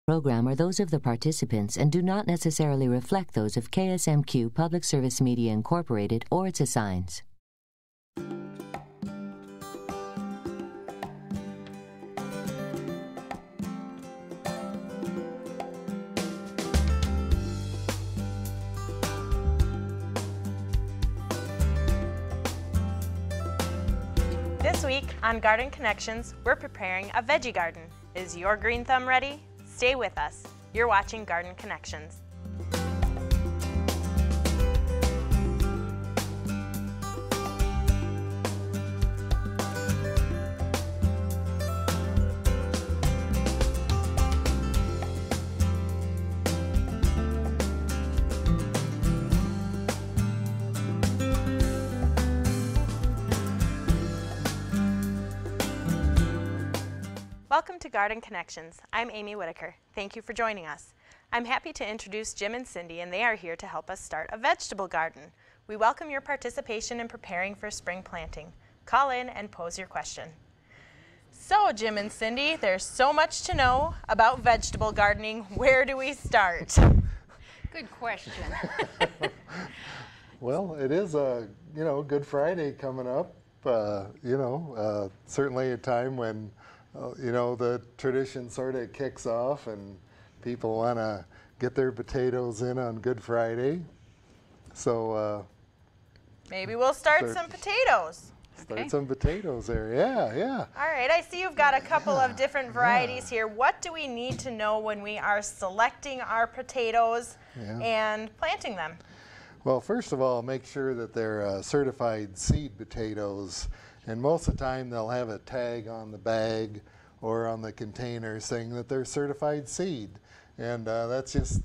Program are those of the participants and do not necessarily reflect those of KSMQ Public Service Media Incorporated or its assigns. This week on Garden Connections, we're preparing a veggie garden. Is your green thumb ready? Stay with us. You're watching Garden Connections. Welcome to Garden Connections. I'm Amy Whitaker. Thank you for joining us. I'm happy to introduce Jim and Cindy, and they are here to help us start a vegetable garden. We welcome your participation in preparing for spring planting. Call in and pose your question. So, Jim and Cindy, there's so much to know about vegetable gardening. Where do we start? Good question. Well, it is a Good Friday coming up. Certainly a time when the tradition sort of kicks off and people want to get their potatoes in on Good Friday. So maybe we'll start some potatoes. Start some potatoes there, yeah. All right, I see you've got a couple of different varieties here. What do we need to know when we are selecting our potatoes and planting them? Well, first of all, make sure that they're certified seed potatoes. And most of the time they'll have a tag on the bag or on the container saying that they're certified seed. And that's just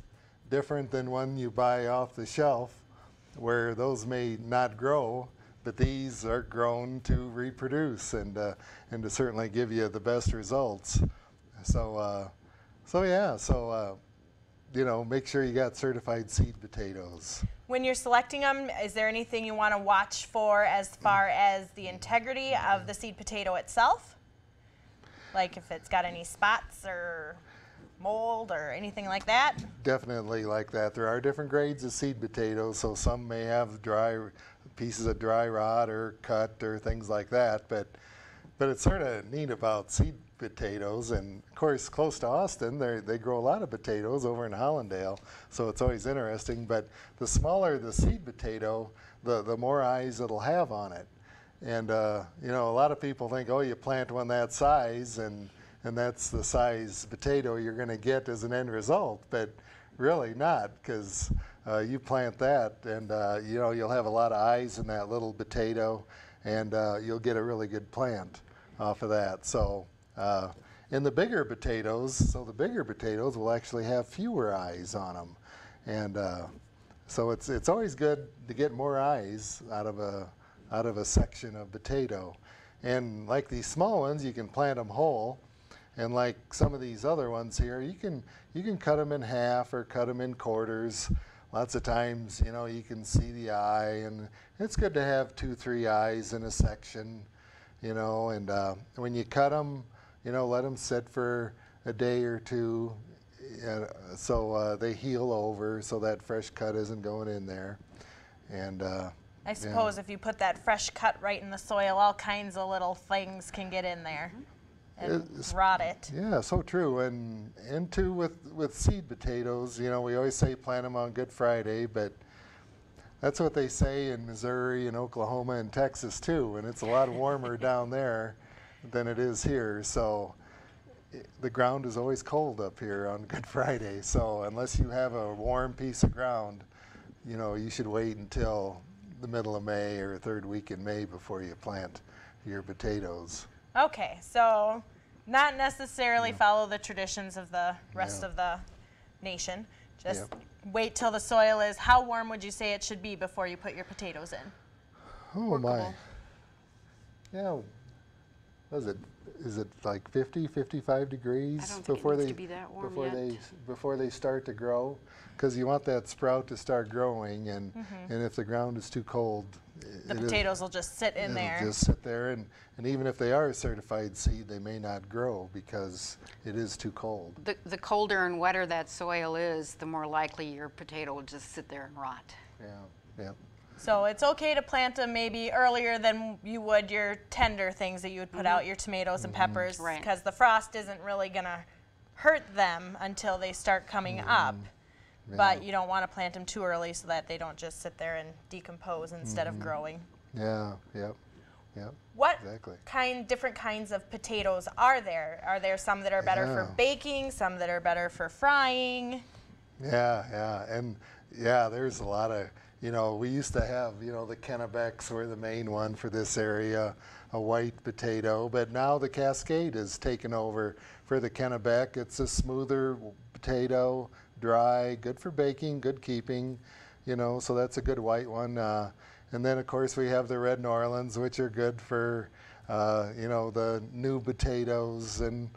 different than one you buy off the shelf where those may not grow, but these are grown to reproduce and to certainly give you the best results. Make sure you got certified seed potatoes. When you're selecting them, is there anything you want to watch for as far as the integrity of the seed potato itself? Like if it's got any spots or mold or anything like that? Definitely like that. There are different grades of seed potatoes, so some may have pieces of dry rot or cut or things like that, but it's sort of neat about seed potatoes, and of course close to Austin they grow a lot of potatoes over in Hollandale, so it's always interesting. But the smaller the seed potato, the more eyes it'll have on it. And a lot of people think, oh, you plant one that size and that's the size potato you're going to get as an end result, but really not, because you plant that and you'll have a lot of eyes in that little potato, and you'll get a really good plant off of that. So in the bigger potatoes, the bigger potatoes will actually have fewer eyes on them, and so it's always good to get more eyes out of a section of potato. And like these small ones, you can plant them whole, and like some of these other ones here, you can cut them in half or cut them in quarters. Lots of times, you can see the eye, and it's good to have 2-3 eyes in a section, and when you cut them, let them sit for a day or two so they heal over, so that fresh cut isn't going in there. And I suppose if you put that fresh cut right in the soil, all kinds of little things can get in there and rot it. Yeah, so true. And too with seed potatoes, we always say plant them on Good Friday, but that's what they say in Missouri and Oklahoma and Texas too, and it's a lot warmer down there than it is here. So the ground is always cold up here on Good Friday. So unless you have a warm piece of ground, you should wait until the middle of May or third week in May before you plant your potatoes. Okay, so not necessarily follow the traditions of the rest of the nation. Just wait till the soil is, how warm would you say it should be before you put your potatoes in? Oh my. Yeah, is it like 50, 55 degrees I don't think it needs to be that warm before they start to grow? Because you want that sprout to start growing, and if the ground is too cold, the potatoes will just sit in there. It'll just sit there, and even if they are a certified seed, they may not grow because it is too cold. The colder and wetter that soil is, the more likely your potato will just sit there and rot. Yeah. So it's okay to plant them maybe earlier than you would your tender things that you would put out, your tomatoes and peppers, because the frost isn't really going to hurt them until they start coming up. Yeah. But you don't want to plant them too early so that they don't just sit there and decompose instead of growing. Yeah. What different kinds of potatoes are there? Are there some that are better for baking, some that are better for frying? And there's a lot of, we used to have, the Cabbage were the main one for this area, a white potato, but now the Cascade has taken over for the Cabbage. It's a smoother potato, dry, good for baking, good keeping, so that's a good white one. And then of course we have the Red New Orleans, which are good for, the new potatoes and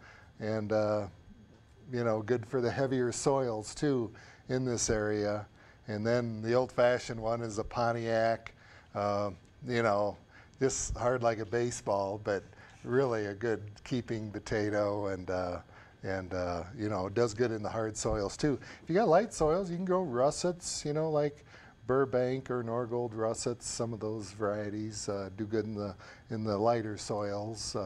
good for the heavier soils too in this area. And then the old-fashioned one is a Pontiac, just hard like a baseball, but really a good keeping potato, and it does good in the hard soils too. If you got light soils, you can grow russets, like Burbank or Norgold russets. Some of those varieties do good in the lighter soils,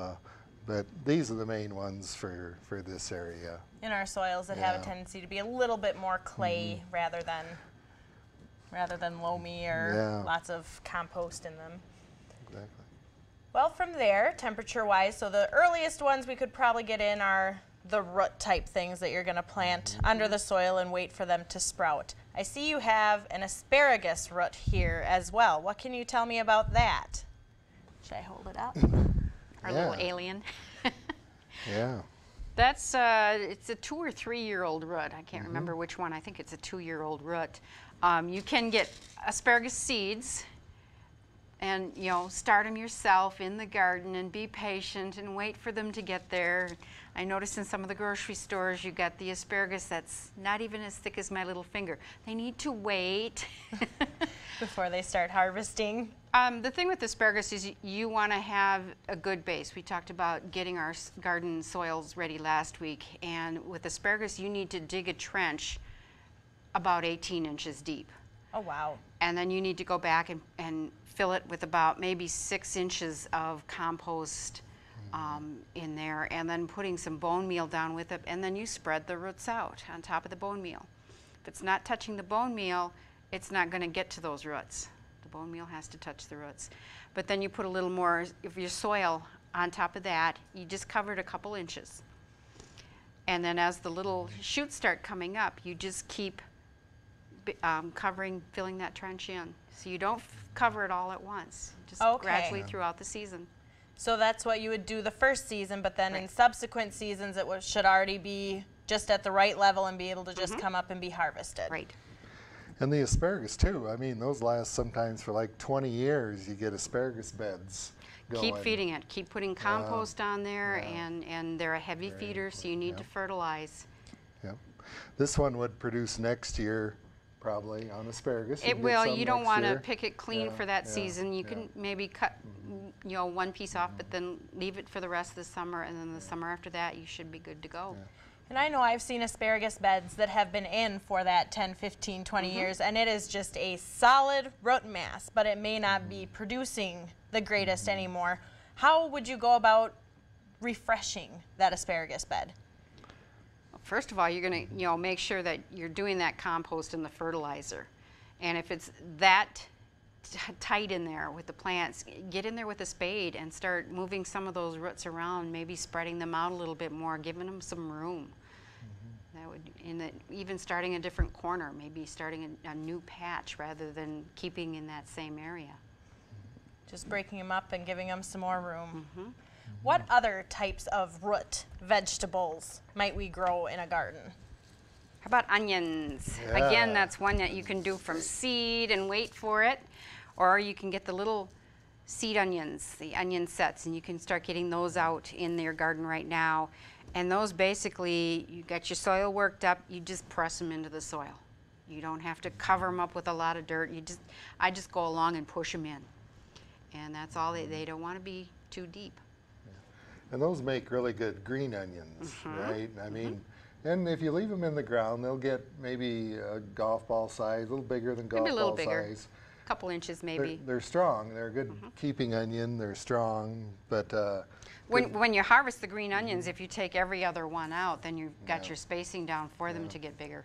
but these are the main ones for this area. In our soils that have a tendency to be a little bit more clay rather than loamy or lots of compost in them. Exactly. Well, from there, temperature-wise, so the earliest ones we could probably get in are the root type things that you're going to plant under the soil and wait for them to sprout. I see you have an asparagus root here as well. What can you tell me about that? Should I hold it up? Our little alien. Yeah. That's it's a 2 or 3 year old root. I can't remember which one. I think it's a 2-year-old root. You can get asparagus seeds and start them yourself in the garden and be patient and wait for them to get there. I noticed in some of the grocery stores you got the asparagus that's not even as thick as my little finger. They need to wait before they start harvesting. The thing with asparagus is you want to have a good base. We talked about getting our garden soils ready last week, and with asparagus you need to dig a trench about 18 inches deep. Oh, wow. And then you need to go back and fill it with about maybe 6 inches of compost in there, and then putting some bone meal down with it, and then you spread the roots out on top of the bone meal. If it's not touching the bone meal, it's not going to get to those roots. The bone meal has to touch the roots. But then you put a little more of your soil on top of that. You just cover it a couple inches. And then as the little shoots start coming up, you just keep filling that trench in. So you don't cover it all at once, just gradually throughout the season. So that's what you would do the first season, but then in subsequent seasons it should already be just at the right level and be able to just come up and be harvested. Right. And the asparagus too, I mean, those last sometimes for like 20 years. You get asparagus beds going. Keep feeding it, keep putting compost on there, and they're a heavy feeder, so you need to fertilize. Yep. This one would produce next year probably on asparagus. It will. You don't want to pick it clean for that season. You can maybe cut one piece off, but then leave it for the rest of the summer, and then the summer after that you should be good to go. And I know I've seen asparagus beds that have been in for that 10, 15, 20 years, and it is just a solid root mass, but it may not be producing the greatest anymore. How would you go about refreshing that asparagus bed? First of all, you're going to make sure that you're doing that compost and the fertilizer. And if it's that tight in there with the plants, get in there with a spade and start moving some of those roots around, maybe spreading them out a little bit more, giving them some room. That would, even starting a different corner, maybe starting a new patch rather than keeping in that same area. Just breaking them up and giving them some more room. What other types of root vegetables might we grow in a garden? How about onions? Again, that's one that you can do from seed and wait for it, or you can get the little seed onions, the onion sets, and you can start getting those out in your garden right now. And those basically, you got your soil worked up, you just press them into the soil. You don't have to cover them up with a lot of dirt. I just go along and push them in. And that's all, they don't want to be too deep. Yeah. And those make really good green onions, right? I mean, and if you leave them in the ground, they'll get maybe a golf ball size, a little bigger than golf Maybe a little ball bigger. size. A couple inches maybe. They're strong. They're a good keeping onion. They're strong, but when you harvest the green onions, if you take every other one out, then you've got your spacing down for them to get bigger.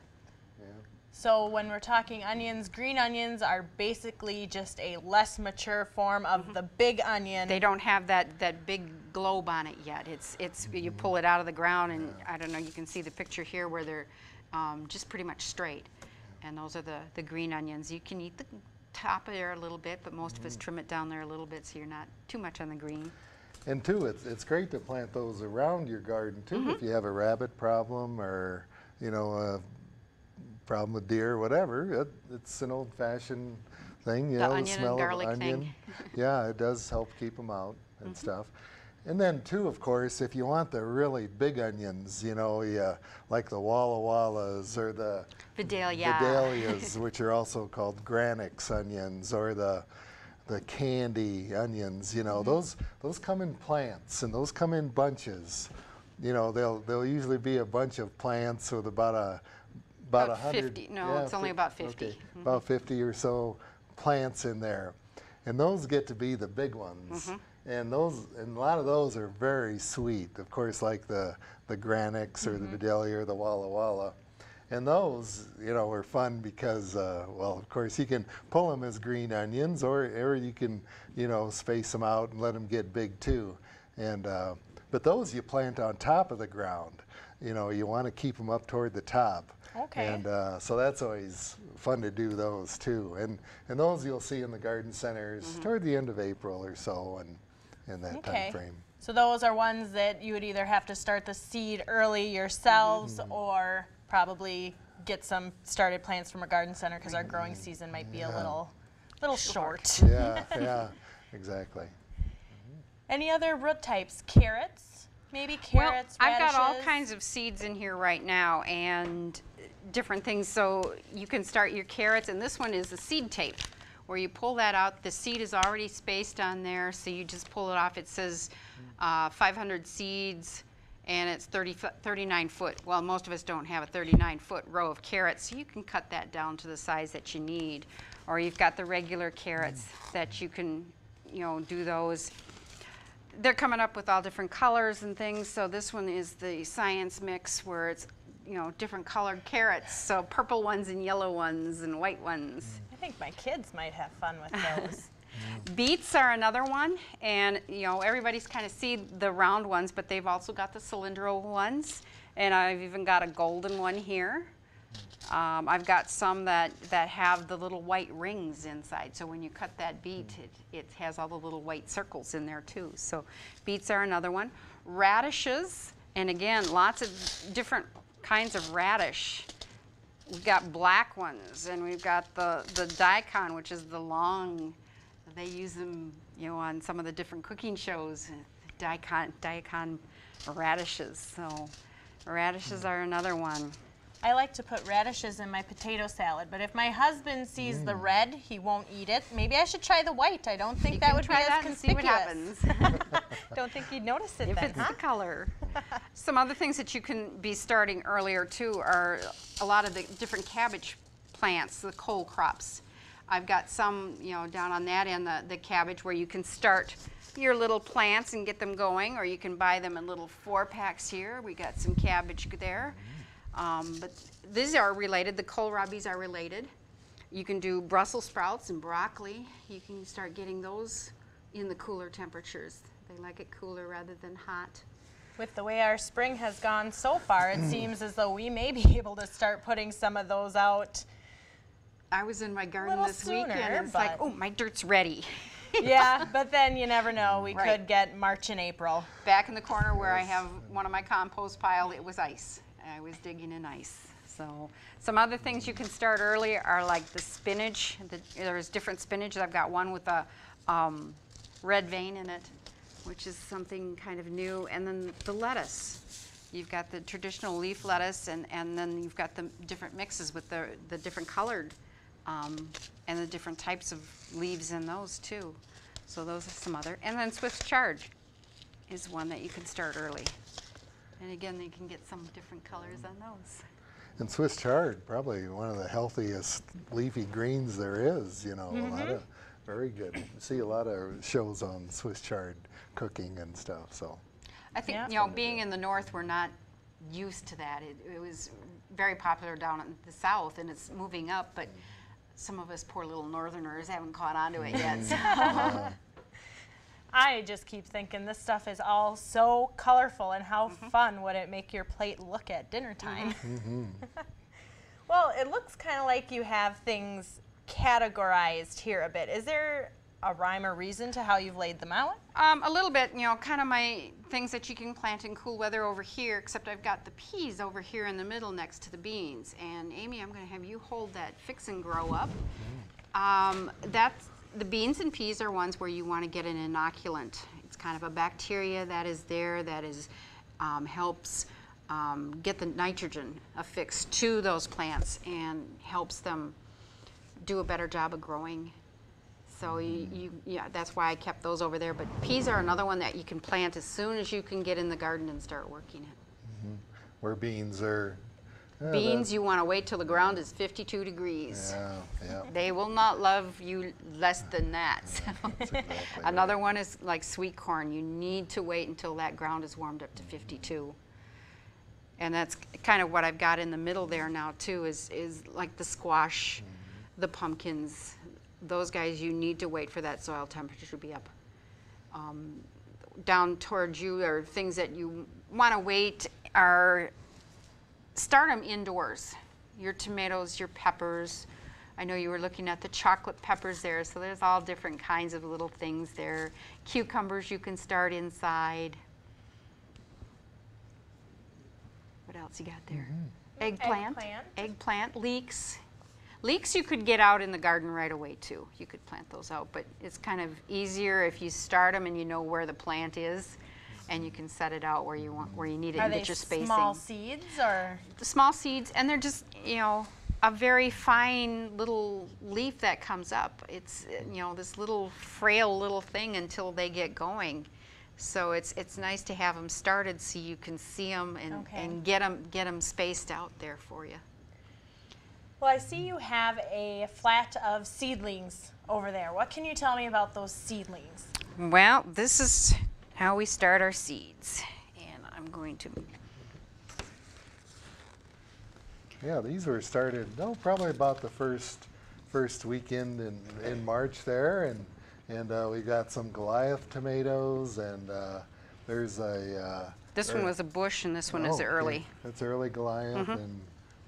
So when we're talking onions, green onions are basically just a less mature form of the big onion. They don't have that big globe on it yet. It's you pull it out of the ground, and I don't know, you can see the picture here where they're just pretty much straight. And those are the green onions. You can eat the top of there a little bit, but most of us trim it down there a little bit so you're not too much on the green. And too, it's great to plant those around your garden too. If you have a rabbit problem or a problem with deer, whatever, it's an old-fashioned thing. The the onion smell and garlic of onion. thing. Yeah, it does help keep them out and stuff. And then too, of course, if you want the really big onions, like the Walla Wallas or the Vidalias, which are also called Granix onions, or the candy onions, those come in plants and those come in bunches. They'll usually be a bunch of plants with about 100. 50. No, it's only about 50. Okay, about 50 or so plants in there, and those get to be the big ones. And a lot of those are very sweet. Of course, like the Granix or the Vidalia or the Walla Walla. And those, are fun because, well, of course, you can pull them as green onions, or you can, space them out and let them get big too. And but those you plant on top of the ground. You want to keep them up toward the top. Okay. And so that's always fun to do those too. And those you'll see in the garden centers toward the end of April or so, and in that time frame. So those are ones that you would either have to start the seed early yourselves or probably get some started plants from a garden center because our growing season might be a little short. Yeah, exactly. Any other root types? Carrots? Maybe carrots, well, I've got all radishes? kinds of seeds in here right now and different things. So you can start your carrots, and this one is a seed tape where you pull that out. The seed is already spaced on there, so you just pull it off. It says 500 seeds, and it's 39 foot. Well, most of us don't have a 39-foot row of carrots, so you can cut that down to the size that you need. Or you've got the regular carrots that you can, do those. They're coming up with all different colors and things, so this one is the science mix where it's, different colored carrots, so purple ones and yellow ones and white ones. I think my kids might have fun with those. Beets are another one, and everybody's kind of see the round ones, but they've also got the cylindrical ones, and I've even got a golden one here. I've got some that have the little white rings inside, so when you cut that beet, it has all the little white circles in there too. So beets are another one. Radishes, and again, lots of different kinds of radish. We've got black ones, and we've got the daikon, which is the long. They use them, on some of the different cooking shows. Daikon radishes. So radishes are another one. I like to put radishes in my potato salad, but if my husband sees the red, he won't eat it. Maybe I should try the white. I don't think that would be as conspicuous. And see what happens. Don't think he'd notice it If then, it's the color. Some other things that you can be starting earlier too are a lot of the different cabbage plants, the cole crops. I've got some, down on that end, the cabbage, where you can start your little plants and get them going, or you can buy them in little 4-packs here. We got some cabbage there. But these are related. The kohlrabis are related. You can do Brussels sprouts and broccoli. You can start getting those in the cooler temperatures. They like it cooler rather than hot. With the way our spring has gone so far, it seems as though we may be able to start putting some of those out. I was in my garden this weekend, and it's but like, oh, my dirt's ready. Yeah, but then you never know. We Right. could get March and April. Back in the corner where I have one of my compost pile, it was ice. I was digging in ice. So some other things you can start early are like the spinach. There's different spinach. I've got one with a red vein in it, which is something kind of new. And then the lettuce. You've got the traditional leaf lettuce, and then you've got the different mixes with the different colored and the different types of leaves in those too. So those are some other. And then Swiss chard is one that you can start early. And again, you can get some different colors on those. And Swiss chard, probably one of the healthiest leafy greens there is, you know, a lot of, very good. You see a lot of shows on Swiss chard cooking and stuff, so. I think, you know, being in the north, we're not used to that. It was very popular down in the south, and it's moving up, but some of us poor little northerners haven't caught on to it yet. So. I just keep thinking this stuff is all so colorful, and how fun would it make your plate look at dinner time? Well, it looks kind of like you have things categorized here a bit. Is there a rhyme or reason to how you've laid them out? A little bit, you know, kind of my things that you can plant in cool weather over here, except I've got the peas over here in the middle next to the beans. And Amy, I'm going to have you hold that Fix and Grow up. The beans and peas are ones where you want to get an inoculant. It's kind of a bacteria that is there that is helps get the nitrogen affixed to those plants and helps them do a better job of growing. So yeah, that's why I kept those over there. But peas are another one that you can plant as soon as you can get in the garden and start working it. Where beans are... Beans, you want to wait till the ground is 52 degrees. Yeah. They will not love you less than that. That's exactly Another one is like sweet corn. You need to wait until that ground is warmed up to 52. And that's kind of what I've got in the middle there now too, is like the squash, the pumpkins. Those guys, you need to wait for that soil temperature to be up. Down towards you are things that you want to wait are, start them indoors. Your tomatoes, your peppers. I know you were looking at the chocolate peppers there, so there's all different kinds of little things there. Cucumbers you can start inside. What else you got there? Eggplant. Eggplant, leeks. Leeks you could get out in the garden right away too. You could plant those out, but it's kind of easier if you start them and you know where the plant is, and you can set it out where you want, where you need it, and get your spacing. Are they small seeds or? The small seeds, and they're just, you know, a very fine little leaf that comes up. It's, you know, this little frail little thing until they get going. So it's nice to have them started so you can see them and get them spaced out there for you. Well, I see you have a flat of seedlings over there. What can you tell me about those seedlings? Well, this is how we start our seeds. And I'm going to... Yeah, these were started, probably about the first weekend in March there, and we got some Goliath tomatoes, and there's a... this one was a bush, and this one is early. That's early Goliath, and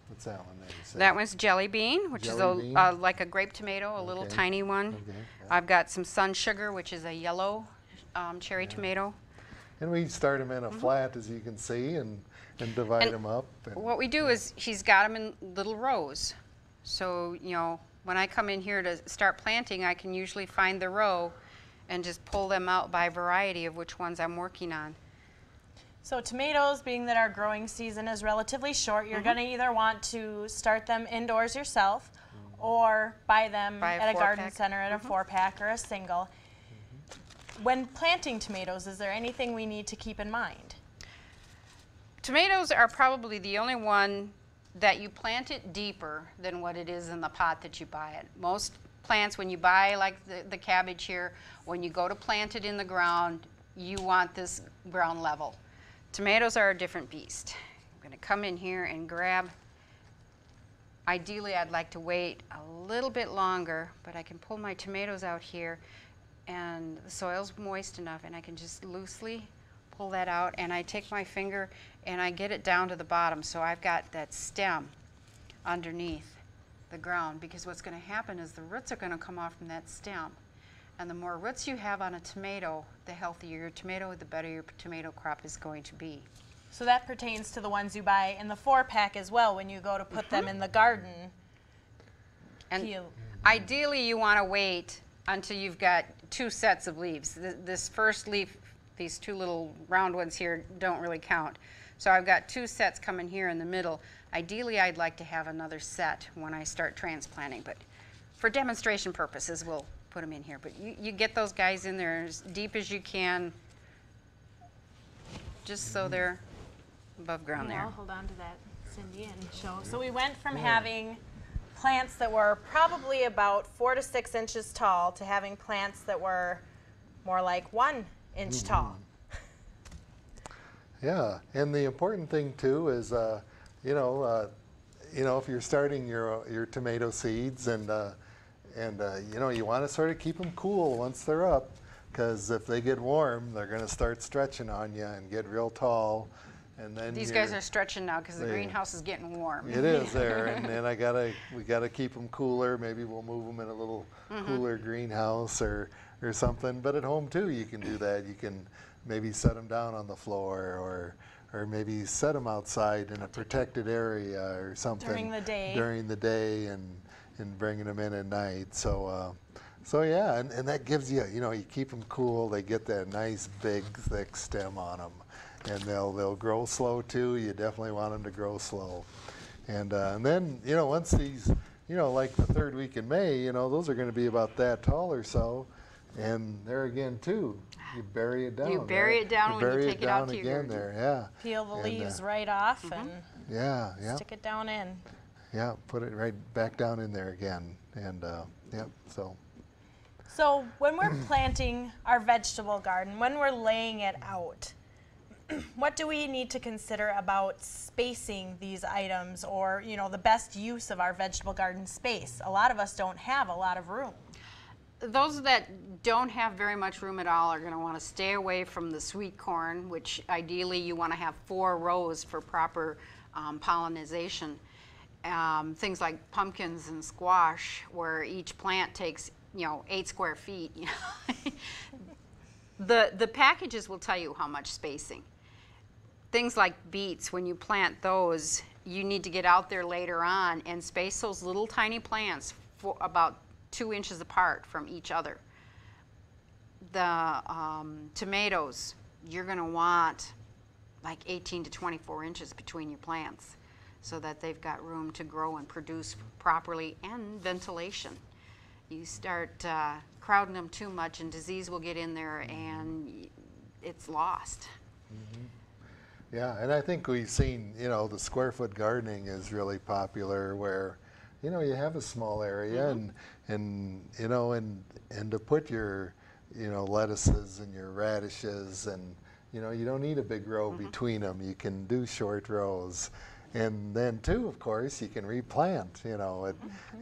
what's that one there? That one's jelly bean, which is like a grape tomato, a little tiny one. I've got some sun sugar, which is a yellow cherry tomato. And we start them in a flat, as you can see, and divide them up. And what we do is he's got them in little rows. So, you know, when I come in here to start planting, I can usually find the row and just pull them out by variety of which ones I'm working on. So tomatoes, being that our growing season is relatively short, you're going to either want to start them indoors yourself or buy them at a garden center at a 4-pack or a single. When planting tomatoes, is there anything we need to keep in mind? Tomatoes are probably the only one that you plant it deeper than what it is in the pot that you buy it. Most plants, when you buy like the cabbage here, when you go to plant it in the ground, you want this ground level. Tomatoes are a different beast. I'm going to come in here and grab. Ideally, I'd like to wait a little bit longer, but I can pull my tomatoes out here, and the soil's moist enough, and I can just loosely pull that out, and I take my finger and I get it down to the bottom, so I've got that stem underneath the ground, because what's going to happen is the roots are going to come off from that stem. And the more roots you have on a tomato, the healthier your tomato, the better your tomato crop is going to be. So that pertains to the ones you buy in the 4-pack as well when you go to put them in the garden. And ideally you want to wait until you've got 2 sets of leaves. This first leaf, these 2 little round ones here don't really count. So I've got 2 sets coming here in the middle. Ideally, I'd like to have another set when I start transplanting, but for demonstration purposes, we'll put them in here. But you get those guys in there as deep as you can, just so they're above ground Yeah, there. I'll hold on to that, Cindy, and show. So we went from having plants that were probably about 4 to 6 inches tall to having plants that were more like 1 inch tall. Yeah, and the important thing too is, you know, if you're starting your tomato seeds, and you know, you want to sort of keep them cool once they're up, because if they get warm, they're going to start stretching on you and get real tall. And then These guys are stretching now because the greenhouse is getting warm. It is there, and then we gotta keep them cooler. Maybe we'll move them in a little cooler greenhouse or something. But at home too, you can do that. You can maybe set them down on the floor, or maybe set them outside in a protected area or something During the day. During the day, and bringing them in at night. So yeah, and that gives you, you know, you keep them cool. They get that nice big thick stem on them. And they'll grow slow too. You definitely want them to grow slow. And then, you know, once these, you know, like the 3rd week in May, you know, those are going to be about that tall or so. And there again too, you bury it down. You bury it down when you take it out to your again there, yeah. Peel the leaves right off and yeah, stick it down in. Yeah, put it right back down in there again. And yeah, so. So when we're planting our vegetable garden, when we're laying it out, what do we need to consider about spacing these items, or, you know, the best use of our vegetable garden space? A lot of us don't have a lot of room. Those that don't have very much room at all are going to want to stay away from the sweet corn, which ideally you want to have 4 rows for proper pollination. Things like pumpkins and squash, where each plant takes, you know, 8 square feet. You know? The packages will tell you how much spacing. Things like beets, when you plant those, you need to get out there later on and space those little tiny plants for about 2 inches apart from each other. The tomatoes, you're going to want like 18 to 24 inches between your plants so that they've got room to grow and produce properly, and ventilation. You start crowding them too much and disease will get in there and it's lost. Yeah, and I think we've seen, you know, the square foot gardening is really popular, where, you know, you have a small area and you know, and to put your, you know, lettuces and your radishes, and, you know, you don't need a big row between them. You can do short rows. And then too, of course, you can replant, you know,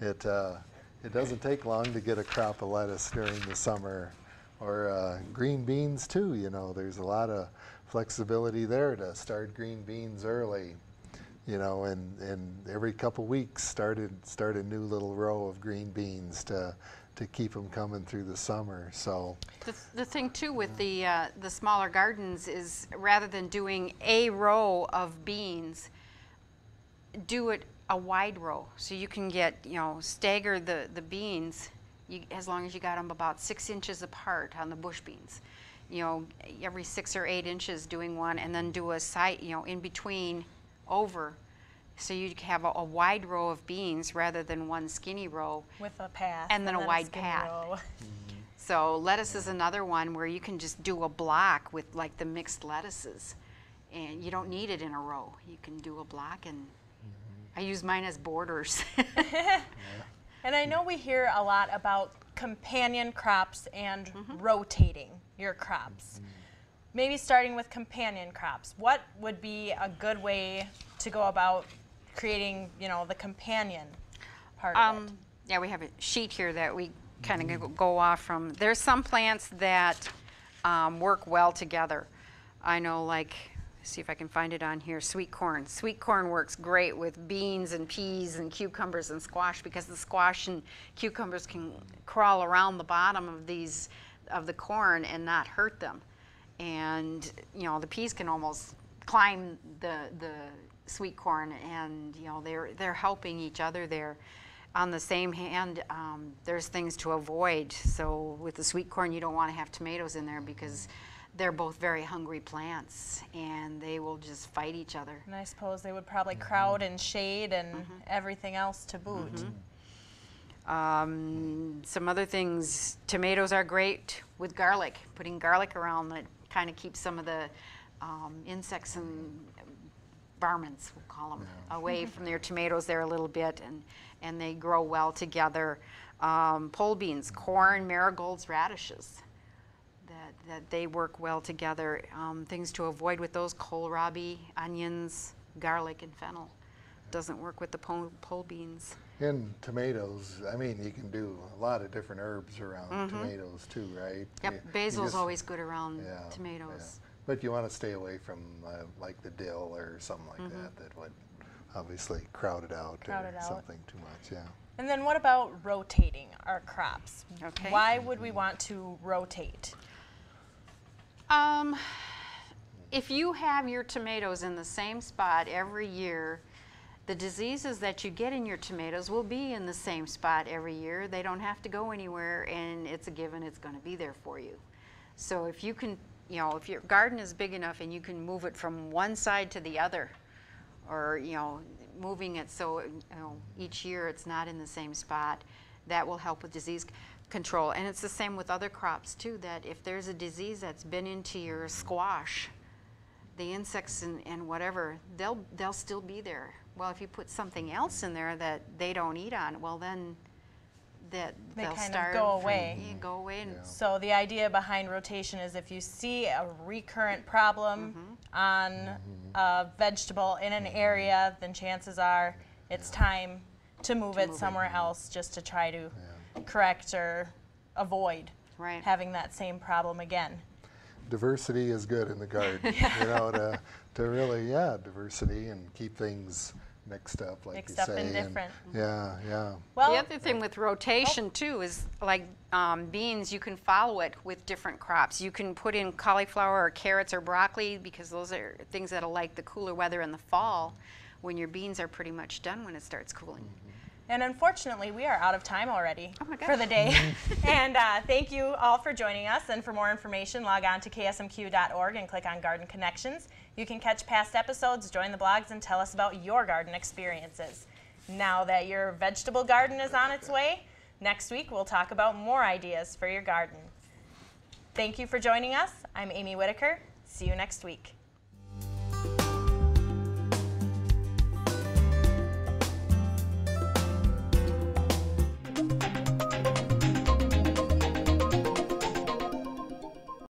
it doesn't take long to get a crop of lettuce during the summer, or green beans too, you know, there's a lot of flexibility there to start green beans early, you know, and every couple weeks start a new little row of green beans to keep them coming through the summer. So the thing too with the smaller gardens is, rather than doing a row of beans, do it a wide row, so you can get, you know, stagger the beans, as long as you got them about 6 inches apart on the bush beans. You know, every 6 or 8 inches doing one, and then do a side, you know, in between over, so you have a wide row of beans rather than one skinny row. With a path. And then a wide path. So lettuce is another one where you can just do a block with like the mixed lettuces, and you don't need it in a row. You can do a block, and I use mine as borders. And I know we hear a lot about companion crops and rotating your crops. Maybe starting with companion crops. What would be a good way to go about creating, you know, the companion part of it? Yeah, we have a sheet here that we kind of go off from. There's some plants that work well together. I know, like, see if I can find it on here, sweet corn. Sweet corn works great with beans and peas and cucumbers and squash, because the squash and cucumbers can crawl around the bottom of the corn and not hurt them. And, you know, the peas can almost climb the sweet corn, and, you know, they're helping each other there. on the same hand, there's things to avoid. So with the sweet corn, you don't want to have tomatoes in there because they're both very hungry plants and they will just fight each other. And I suppose they would probably crowd in shade and everything else to boot. Some other things, tomatoes are great with garlic. Putting garlic around that kind of keeps some of the insects and varmints, we'll call them, away from their tomatoes there a little bit, and they grow well together. Pole beans, corn, marigolds, radishes, that they work well together. Things to avoid with those, kohlrabi, onions, garlic, and fennel. Doesn't work with the pole beans. And tomatoes, I mean, you can do a lot of different herbs around tomatoes too, right? Yep, basil's always good around tomatoes. Yeah. But you want to stay away from like the dill or something like that would obviously crowd it out something too much, yeah. And then what about rotating our crops? Okay. Why would we want to rotate? If you have your tomatoes in the same spot every year, the diseases that you get in your tomatoes will be in the same spot every year. They don't have to go anywhere, and it's a given it's going to be there for you. So if you can, if your garden is big enough and you can move it from one side to the other, or moving it so each year it's not in the same spot, that will help with disease control. And it's the same with other crops too, that if there's a disease that's been into your squash, the insects and whatever, they'll still be there. Well, if you put something else in there that they don't eat on, well then they'll start go away. Go away. And So the idea behind rotation is if you see a recurrent problem on a vegetable in an area, then chances are it's time to move it somewhere else just to try to correct or avoid having that same problem again. Diversity is good in the garden, to really, diversity and keep things mixed up, like Mixed you up say. and different. Well, the other thing with rotation too is like beans, you can follow it with different crops. You can put in cauliflower or carrots or broccoli because those are things that'll like the cooler weather in the fall when your beans are pretty much done when it starts cooling. And unfortunately, we are out of time already for the day. And thank you all for joining us. And for more information, log on to ksmq.org and click on Garden Connections. You can catch past episodes, join the blogs, and tell us about your garden experiences. Now that your vegetable garden is on its way, next week we'll talk about more ideas for your garden. Thank you for joining us. I'm Amy Whitaker. See you next week.